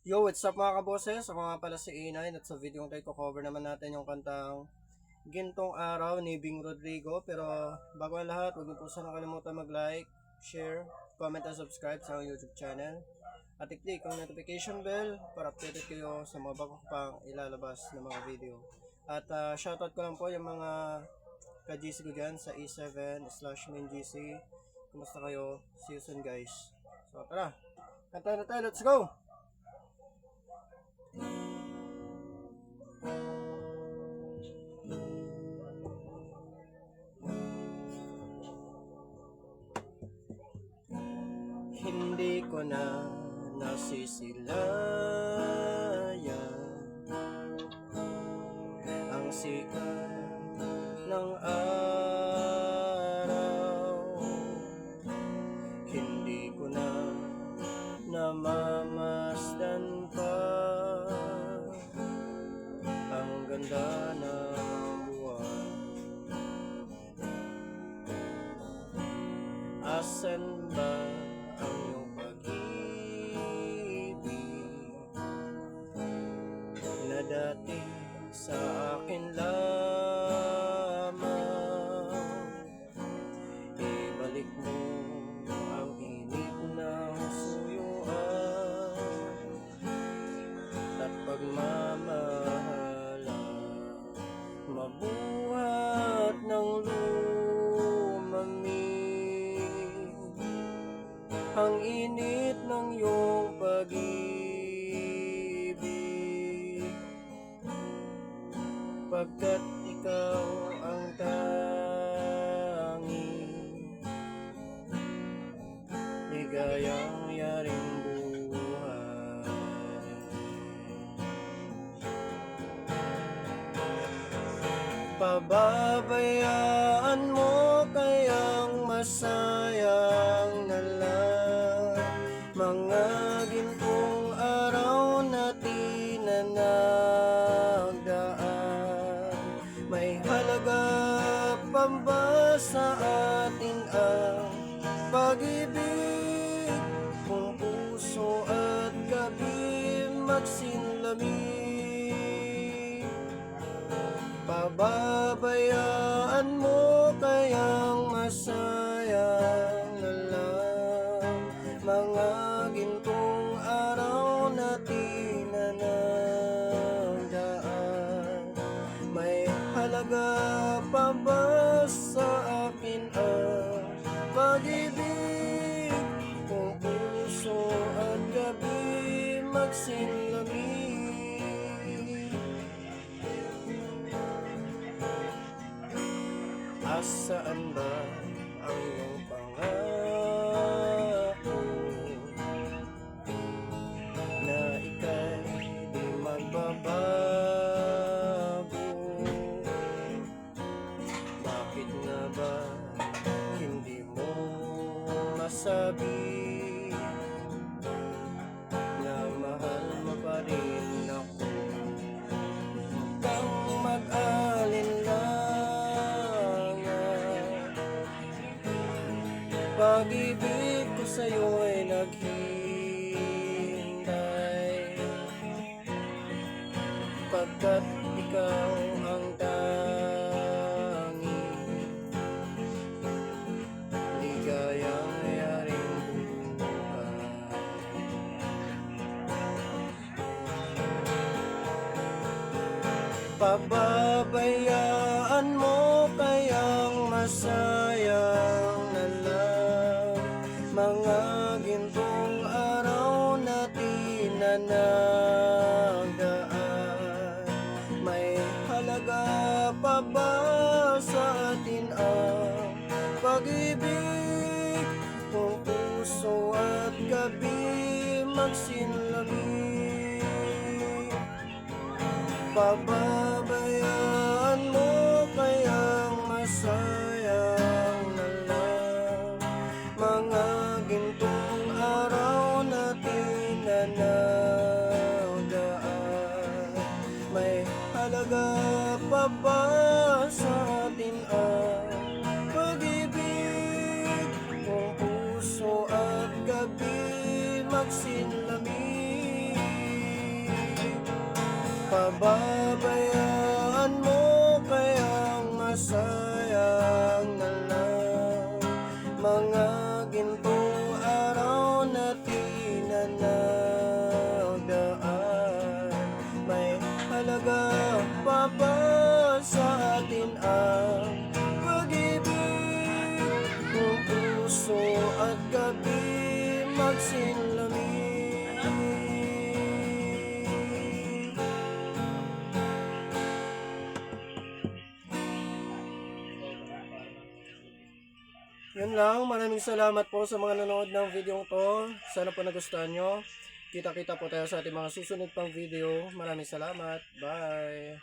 Yo, what's up mga kaboses? Ako nga pala si A9 at sa video ng tayo cover naman natin yung kantang Gintong Araw ni Bing Rodrigo. Pero bago ang lahat, huwag niyo po sana kalimutan mag-like, share, comment at subscribe sa aking YouTube channel. At i-click ang notification bell para updated kayo sa mga bago pang ilalabas na mga video. At shoutout ko lang po yung mga ka-GC ko dyan sa E7/MainGC. Kumusta kayo? See you soon guys. So tara, kanta na tayo, let's go! Hindi ko na nasisilayan ang sikat ng araw. Hindi ko na namamasdan pa ang ganda ng buwan. Asan ba ang iyong pag-ibig na dati sa akin lamang? Ibalik mo ang init ng suyuan at pagmamahalan, mabuhat ng lumamig ang init ng iyong pag-ibig, pagkat ikaw ang tanging ligayang yaring buhay. Pababayaan mo kayang masayang na lang mga gintong araw natin na nagdaan. May halaga pa ba sa atin ang pag-ibig kung puso at gabi magsinlamig? Pababayaan mo kayang masayang na lang mga gintong araw natin na nagdaan. May halaga pa ba sa akin ang pag-ibig kung puso at gabi magsinlamig? Asaan ba ang iyong pangako na ika'y di magbabago? Bakit nga ba hindi mo masabi na mahal mo pa rin ako? Kang mag-alinlangan, pag-ibig ko sa'yo ay naghihintay, pagkat ikaw ang tanging ligayang yaring buhay. Pababayaan mo kayang masayang na lang mga gintong araw natin na nagdaan. May halaga pa ba sa atin ang pag-ibig kung puso at gabi magsinlamig? Pababayaan mo kayang masayang na lang mga gintong araw natin na nagdaan. May halaga pa ba sa atin ang pag-ibig kung puso at gabi magsinlamig? pababayaan mo, kayang masayang na lang mga gintong araw na di na nagdaan. May halaga pa ba sa atin ang pag-ibig kung puso at gabi magsinlamig? Yun lang, maraming salamat po sa mga nanood ng video to. Sana po nagustuhan nyo. Kita-kita po tayo sa ating mga susunod pang video. Maraming salamat. Bye!